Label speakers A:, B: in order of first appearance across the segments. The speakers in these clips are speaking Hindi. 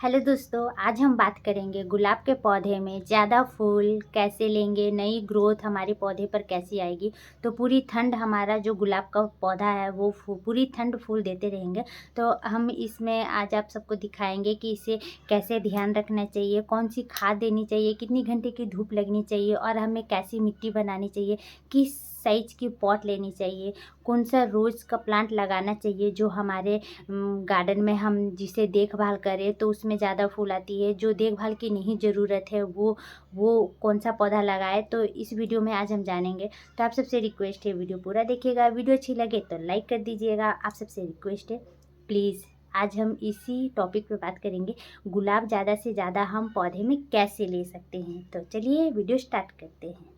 A: हेलो दोस्तों, आज हम बात करेंगे गुलाब के पौधे में ज़्यादा फूल कैसे लेंगे, नई ग्रोथ हमारे पौधे पर कैसी आएगी। तो पूरी ठंड हमारा जो गुलाब का पौधा है वो पूरी ठंड फूल देते रहेंगे। तो हम इसमें आज आप सबको दिखाएंगे कि इसे कैसे ध्यान रखना चाहिए, कौन सी खाद देनी चाहिए, कितनी घंटे की धूप लगनी चाहिए और हमें कैसी मिट्टी बनानी चाहिए, किस साइज की पॉट लेनी चाहिए, कौन सा रोज़ का प्लांट लगाना चाहिए जो हमारे गार्डन में हम जिसे देखभाल करें तो उसमें ज़्यादा फूल आती है। जो देखभाल की नहीं ज़रूरत है वो कौन सा पौधा लगाए, तो इस वीडियो में आज हम जानेंगे। तो आप सबसे रिक्वेस्ट है वीडियो पूरा देखिएगा। वीडियो अच्छी लगे तो लाइक कर दीजिएगा। आप सबसे रिक्वेस्ट है प्लीज़। आज हम इसी टॉपिक पे बात करेंगे, गुलाब ज़्यादा से ज़्यादा हम पौधे में कैसे ले सकते हैं। तो चलिए वीडियो स्टार्ट करते हैं।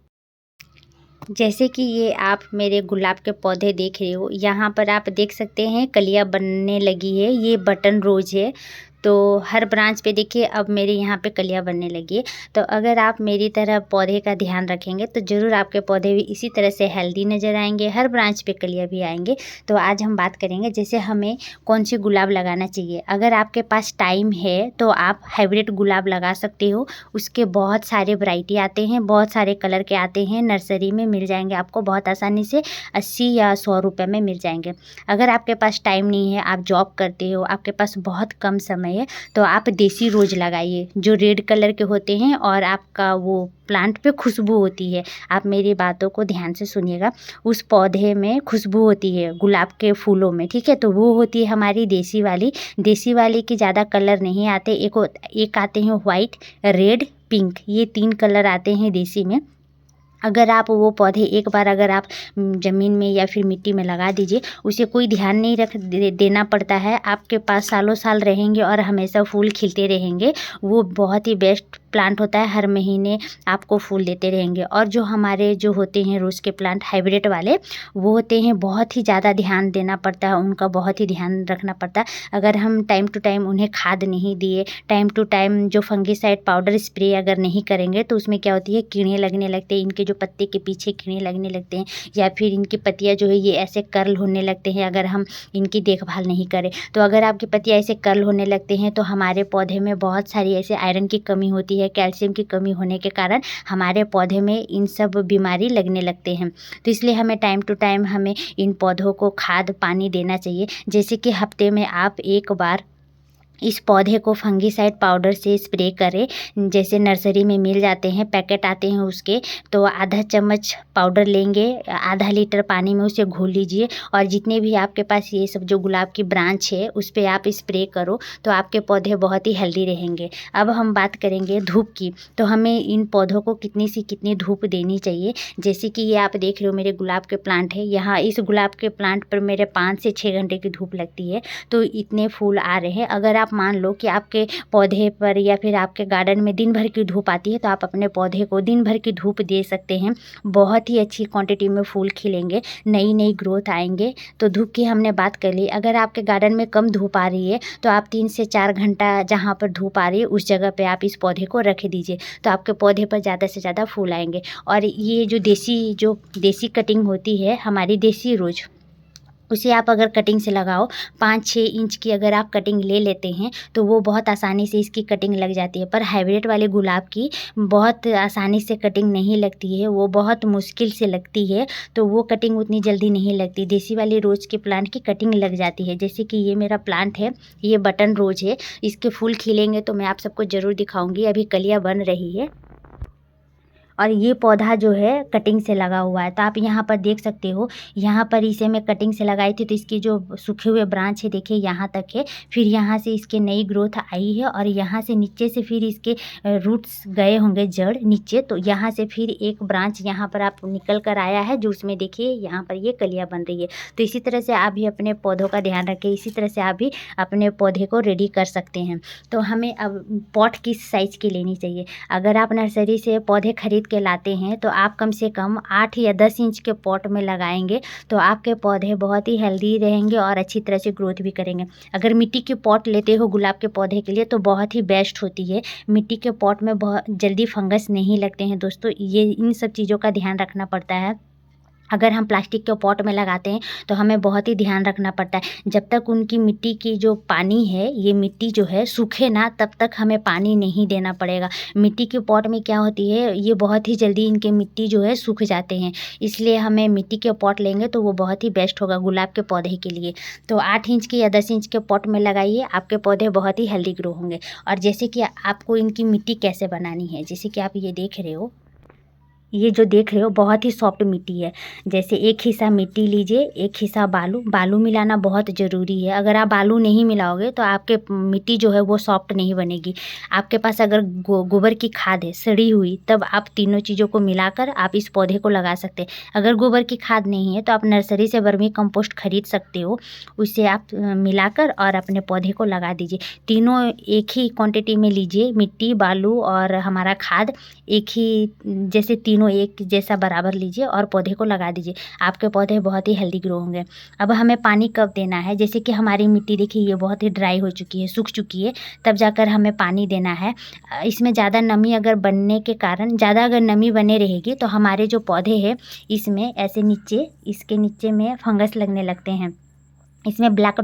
A: जैसे कि ये आप मेरे गुलाब के पौधे देख रहे हो, यहाँ पर आप देख सकते हैं कलियाँ बनने लगी है। ये बटन रोज है। तो हर ब्रांच पे देखिए अब मेरे यहाँ पे कलियाँ बनने लगी है। तो अगर आप मेरी तरह पौधे का ध्यान रखेंगे तो ज़रूर आपके पौधे भी इसी तरह से हेल्दी नज़र आएंगे, हर ब्रांच पे कलियाँ भी आएंगे। तो आज हम बात करेंगे जैसे हमें कौन सी गुलाब लगाना चाहिए। अगर आपके पास टाइम है तो आप हाइब्रिड गुलाब लगा सकते हो। उसके बहुत सारे वैरायटी आते हैं, बहुत सारे कलर के आते हैं, नर्सरी में मिल जाएंगे आपको बहुत आसानी से 80 या 100 रुपये में मिल जाएंगे। अगर आपके पास टाइम नहीं है, आप जॉब करते हो, आपके पास बहुत कम समय है, तो आप देसी रोज लगाइए जो रेड कलर के होते हैं और आपका वो प्लांट पे खुशबू होती है। आप मेरी बातों को ध्यान से सुनिएगा। उस पौधे में खुशबू होती है गुलाब के फूलों में, ठीक है। तो वो होती है हमारी देसी वाली। देसी वाली के ज़्यादा कलर नहीं आते। एक आते हैं वाइट, रेड, पिंक, ये 3 कलर आते हैं देसी में। अगर आप वो पौधे एक बार अगर आप ज़मीन में या फिर मिट्टी में लगा दीजिए, उसे कोई ध्यान नहीं देना पड़ता है, आपके पास सालों साल रहेंगे और हमेशा फूल खिलते रहेंगे। वो बहुत ही बेस्ट प्लांट होता है, हर महीने आपको फूल देते रहेंगे। और जो हमारे जो होते हैं रोज़ के प्लांट हाइब्रिड वाले, वो होते हैं बहुत ही ज़्यादा ध्यान देना पड़ता है, उनका बहुत ही ध्यान रखना पड़ता है। अगर हम टाइम टू टाइम उन्हें खाद नहीं दिए, टाइम टू टाइम जो फंगीसाइड पाउडर स्प्रे अगर नहीं करेंगे तो उसमें क्या होती है, कीड़े लगने लगते हैं। इनके जो पत्ते के पीछे कीड़े लगने लगते हैं या फिर इनकी पत्तियां जो है ये ऐसे कर्ल होने लगते हैं अगर हम इनकी देखभाल नहीं करें। तो अगर आपकी पत्तियां ऐसे कर्ल होने लगते हैं तो हमारे पौधे में बहुत सारी ऐसे आयरन की कमी होती है, कैल्शियम की कमी होने के कारण हमारे पौधे में इन सब बीमारी लगने लगते हैं। तो इसलिए हमें टाइम टू टाइम हमें इन पौधों को खाद पानी देना चाहिए। जैसे कि हफ्ते में आप एक बार इस पौधे को फंगीसाइड पाउडर से स्प्रे करें। जैसे नर्सरी में मिल जाते हैं, पैकेट आते हैं उसके, तो आधा चम्मच पाउडर लेंगे, आधा लीटर पानी में उसे घोल लीजिए और जितने भी आपके पास ये सब जो गुलाब की ब्रांच है उस पर आप स्प्रे करो तो आपके पौधे बहुत ही हेल्दी रहेंगे। अब हम बात करेंगे धूप की। तो हमें इन पौधों को कितनी से कितनी धूप देनी चाहिए। जैसे कि ये आप देख रहे हो मेरे गुलाब के प्लांट है, यहाँ इस गुलाब के प्लांट पर मेरे 5 से 6 घंटे की धूप लगती है, तो इतने फूल आ रहे हैं। अगर आप मान लो कि आपके पौधे पर या फिर आपके गार्डन में दिन भर की धूप आती है तो आप अपने पौधे को दिन भर की धूप दे सकते हैं। बहुत ही अच्छी क्वांटिटी में फूल खिलेंगे, नई नई ग्रोथ आएंगे। तो धूप की हमने बात कर ली। अगर आपके गार्डन में कम धूप आ रही है तो आप 3 से 4 घंटा जहाँ पर धूप आ रही है उस जगह पे आप इस पौधे को रख दीजिए, तो आपके पौधे पर ज़्यादा से ज़्यादा फूल आएंगे। और ये जो देसी कटिंग होती है हमारी देसी रोज, उसे आप अगर कटिंग से लगाओ, 5-6 इंच की अगर आप कटिंग ले लेते हैं तो वो बहुत आसानी से इसकी कटिंग लग जाती है। पर हाइब्रिड वाले गुलाब की बहुत आसानी से कटिंग नहीं लगती है, वो बहुत मुश्किल से लगती है। तो वो कटिंग उतनी जल्दी नहीं लगती। देसी वाली रोज़ के प्लांट की कटिंग लग जाती है। जैसे कि ये मेरा प्लांट है, ये बटन रोज है, इसके फूल खिलेंगे तो मैं आप सबको ज़रूर दिखाऊँगी। अभी कलियाँ बन रही है और ये पौधा जो है कटिंग से लगा हुआ है। तो आप यहाँ पर देख सकते हो, यहाँ पर इसे मैं कटिंग से लगाई थी तो इसकी जो सूखे हुए ब्रांच है देखिए यहाँ तक है। फिर यहाँ से इसके नई ग्रोथ आई है और यहाँ से नीचे से फिर इसके रूट्स गए होंगे जड़ नीचे, तो यहाँ से फिर एक ब्रांच यहाँ पर आप निकल कर आया है जो उसमें देखिए यहाँ पर ये कलियाँ बन रही है। तो इसी तरह से आप भी अपने पौधों का ध्यान रखें, इसी तरह से आप भी अपने पौधे को रेडी कर सकते हैं। तो हमें अब पॉट किस साइज़ की लेनी चाहिए। अगर आप नर्सरी से पौधे खरीद के लाते हैं तो आप कम से कम 8 या 10 इंच के पॉट में लगाएंगे तो आपके पौधे बहुत ही हेल्दी रहेंगे और अच्छी तरह से ग्रोथ भी करेंगे। अगर मिट्टी के पॉट लेते हो गुलाब के पौधे के लिए तो बहुत ही बेस्ट होती है। मिट्टी के पॉट में बहुत जल्दी फंगस नहीं लगते हैं दोस्तों, ये इन सब चीज़ों का ध्यान रखना पड़ता है। अगर हम प्लास्टिक के पॉट में लगाते हैं तो हमें बहुत ही ध्यान रखना पड़ता है। जब तक उनकी मिट्टी की जो पानी है, ये मिट्टी जो है सूखे ना, तब तक हमें पानी नहीं देना पड़ेगा। मिट्टी के पॉट में क्या होती है, ये बहुत ही जल्दी इनके मिट्टी जो है सूख जाते हैं, इसलिए हमें मिट्टी के पॉट लेंगे तो वो बहुत ही बेस्ट होगा गुलाब के पौधे के लिए। तो 8 इंच के या 10 इंच के पॉट में लगाइए, आपके पौधे बहुत ही हेल्दी ग्रो होंगे। और जैसे कि आपको इनकी मिट्टी कैसे बनानी है, जैसे कि आप ये देख रहे हो, ये जो देख रहे हो बहुत ही सॉफ्ट मिट्टी है। जैसे एक हिस्सा मिट्टी लीजिए, एक हिस्सा बालू मिलाना बहुत ज़रूरी है। अगर आप बालू नहीं मिलाओगे तो आपके मिट्टी जो है वो सॉफ्ट नहीं बनेगी। आपके पास अगर गोबर की खाद है सड़ी हुई, तब आप तीनों चीज़ों को मिलाकर आप इस पौधे को लगा सकते हैं। अगर गोबर की खाद नहीं है तो आप नर्सरी से वर्मी कंपोस्ट खरीद सकते हो, उससे आप मिलाकर और अपने पौधे को लगा दीजिए। तीनों एक ही क्वांटिटी में लीजिए, मिट्टी, बालू और हमारा खाद एक ही, जैसे तीनों एक जैसा बराबर लीजिए और पौधे को लगा दीजिए। आपके पौधे बहुत ही हेल्दी ग्रो होंगे। अब हमें पानी कब देना है, जैसे कि हमारी मिट्टी देखिए ये बहुत ही ड्राई हो चुकी है, सूख चुकी है, तब जाकर हमें पानी देना है। इसमें ज़्यादा नमी अगर बनने के कारण, ज़्यादा अगर नमी बने रहेगी तो हमारे जो पौधे हैं इसमें ऐसे नीचे, इसके नीचे में फंगस लगने लगते हैं। इसमें ब्लैक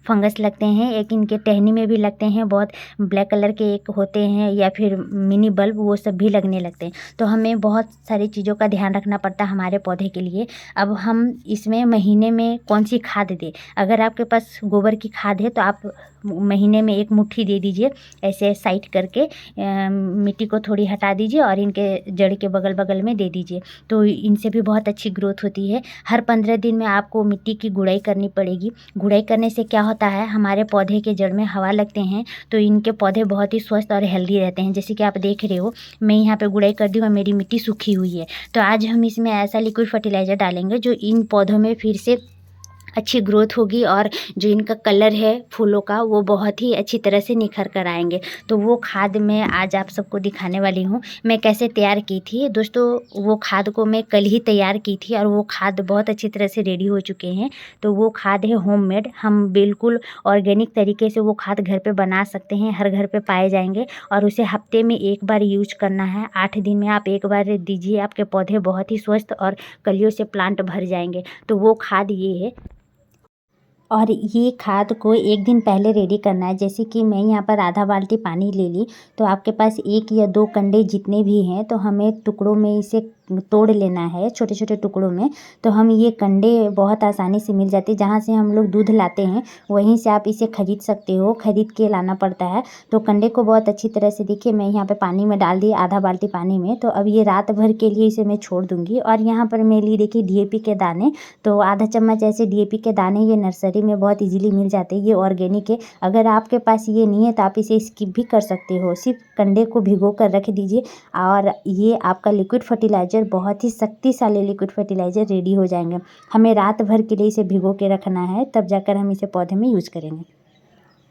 A: फंगस लगते हैं, एक इनके टहनी में भी लगते हैं, बहुत ब्लैक कलर के एक होते हैं, या फिर मिनी बल्ब, वो सब भी लगने लगते हैं। तो हमें बहुत सारी चीज़ों का ध्यान रखना पड़ता है हमारे पौधे के लिए। अब हम इसमें महीने में कौन सी खाद दें, अगर आपके पास गोबर की खाद है तो आप महीने में 1 मुट्ठी दे दीजिए, ऐसे साइड करके मिट्टी को थोड़ी हटा दीजिए और इनके जड़ के बगल बगल में दे दीजिए, तो इनसे भी बहुत अच्छी ग्रोथ होती है। हर 15 दिन में आपको मिट्टी की गुड़ाई करनी पड़ेगी। गुड़ाई करने से क्या होता है, हमारे पौधे के जड़ में हवा लगते हैं तो इनके पौधे बहुत ही स्वस्थ और हेल्दी रहते हैं। जैसे कि आप देख रहे हो, मैं यहाँ पे गुड़ाई कर दी और मेरी मिट्टी सूखी हुई है। तो आज हम इसमें ऐसा लिक्विड फर्टिलाइज़र डालेंगे जो इन पौधों में फिर से अच्छी ग्रोथ होगी, और जो इनका कलर है फूलों का वो बहुत ही अच्छी तरह से निखर कर आएंगे। तो वो खाद मैं आज आप सबको दिखाने वाली हूँ, मैं कैसे तैयार की थी। दोस्तों वो खाद को मैं कल ही तैयार की थी और वो खाद बहुत अच्छी तरह से रेडी हो चुके हैं। तो वो खाद है होममेड, हम बिल्कुल ऑर्गेनिक तरीके से वो खाद घर पे बना सकते हैं, हर घर पे पाए जाएंगे। और उसे हफ्ते में 1 बार यूज करना है, 8 दिन में आप 1 बार दीजिए, आपके पौधे बहुत ही स्वस्थ और कलियों से प्लांट भर जाएंगे। तो वो खाद ये है। और ये खाद को 1 दिन पहले रेडी करना है। जैसे कि मैं यहाँ पर आधा बाल्टी पानी ले ली, तो आपके पास 1 या 2 कंडे जितने भी हैं तो हमें टुकड़ों में इसे तोड़ लेना है, छोटे छोटे टुकड़ों में। तो हम ये कंडे बहुत आसानी से मिल जाते हैं, जहाँ से हम लोग दूध लाते हैं वहीं से आप इसे खरीद सकते हो, खरीद के लाना पड़ता है। तो कंडे को बहुत अच्छी तरह से, देखिए मैं यहाँ पे पानी में डाल दी, आधा बाल्टी पानी में। तो अब ये रात भर के लिए इसे मैं छोड़ दूँगी। और यहाँ पर मैं ली, देखिए DAP के दाने, तो आधा चम्मच ऐसे DAP के दाने, ये नर्सरी में बहुत ईजिली मिल जाते हैं, ये ऑर्गेनिक है। अगर आपके पास ये नहीं है तो आप इसे स्किप भी कर सकते हो, सिर्फ कंडे को भिगो कर रख दीजिए और ये आपका लिक्विड फर्टिलाइज़र, बहुत ही शक्तिशाली लिक्विड फर्टिलाइज़र रेडी हो जाएंगे। हमें रात भर के लिए इसे भिगो के रखना है, तब जाकर हम इसे पौधे में यूज़ करेंगे।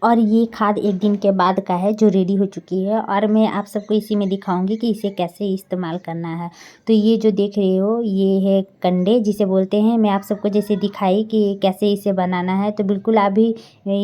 A: और ये खाद 1 दिन के बाद का है जो रेडी हो चुकी है, और मैं आप सबको इसी में दिखाऊंगी कि इसे कैसे इस्तेमाल करना है। तो ये जो देख रहे हो ये है कंडे, जिसे बोलते हैं। मैं आप सबको जैसे दिखाई कि कैसे इसे बनाना है, तो बिल्कुल आप भी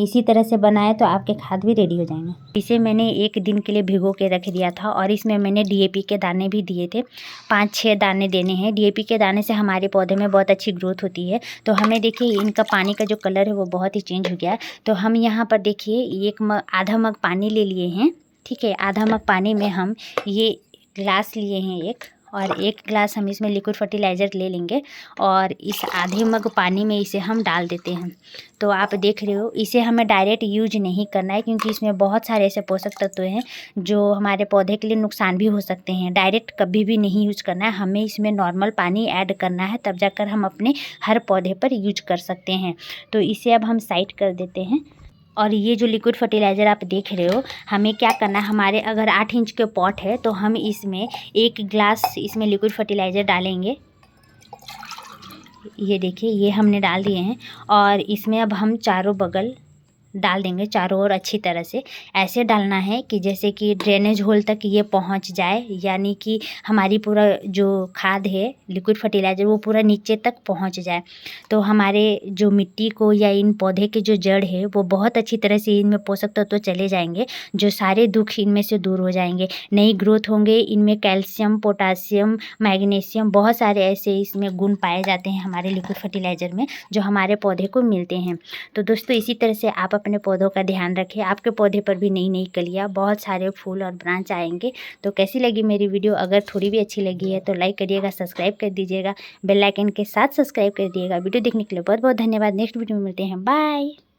A: इसी तरह से बनाएं तो आपके खाद भी रेडी हो जाएंगे। इसे मैंने 1 दिन के लिए भिगो के रख दिया था, और इसमें मैंने DAP के दाने भी दिए थे, 5-6 दाने देने हैं। DAP के दाने से हमारे पौधे में बहुत अच्छी ग्रोथ होती है। तो हमें देखिए इनका पानी का जो कलर है वो बहुत ही चेंज हो गया है। तो हम यहाँ पर देखिए आधा मग पानी ले लिए हैं, ठीक है। आधा मग पानी में हम ये ग्लास लिए हैं एक, और 1 ग्लास हम इसमें लिक्विड फर्टिलाइज़र ले लेंगे, और इस आधे मग पानी में इसे हम डाल देते हैं। तो आप देख रहे हो, इसे हमें डायरेक्ट यूज नहीं करना है, क्योंकि इसमें बहुत सारे ऐसे पोषक तत्व हैं जो हमारे पौधे के लिए नुकसान भी हो सकते हैं। डायरेक्ट कभी भी नहीं यूज करना है, हमें इसमें नॉर्मल पानी ऐड करना है, तब जाकर हम अपने हर पौधे पर यूज कर सकते हैं। तो इसे अब हम साइड कर देते हैं। और ये जो लिक्विड फर्टिलाइज़र आप देख रहे हो, हमें क्या करना है, हमारे अगर 8 इंच के पॉट है तो हम इसमें 1 ग्लास इसमें लिक्विड फर्टिलाइज़र डालेंगे। ये देखिए ये हमने डाल दिए हैं, और इसमें अब हम चारों बगल डाल देंगे चारों ओर अच्छी तरह से। ऐसे डालना है कि जैसे कि ड्रेनेज होल तक ये पहुंच जाए, यानी कि हमारी पूरा जो खाद है लिक्विड फर्टिलाइज़र वो पूरा नीचे तक पहुंच जाए। तो हमारे जो मिट्टी को या इन पौधे के जो जड़ है वो बहुत अच्छी तरह से इनमें पोषक तत्व तो चले जाएंगे, जो सारे दुख इनमें से दूर हो जाएंगे, नई ग्रोथ होंगे। इनमें कैल्शियम, पोटासियम, मैग्नीशियम, बहुत सारे ऐसे इसमें गुण पाए जाते हैं हमारे लिक्विड फर्टिलाइज़र में, जो हमारे पौधे को मिलते हैं। तो दोस्तों इसी तरह से आप अपने पौधों का ध्यान रखें, आपके पौधे पर भी नई नई कलियाँ, बहुत सारे फूल और ब्रांच आएंगे। तो कैसी लगी मेरी वीडियो? अगर थोड़ी भी अच्छी लगी है तो लाइक करिएगा, सब्सक्राइब कर दीजिएगा, बेल आइकन के साथ सब्सक्राइब कर दिएगा। वीडियो देखने के लिए बहुत बहुत धन्यवाद। नेक्स्ट वीडियो में मिलते हैं, बाय।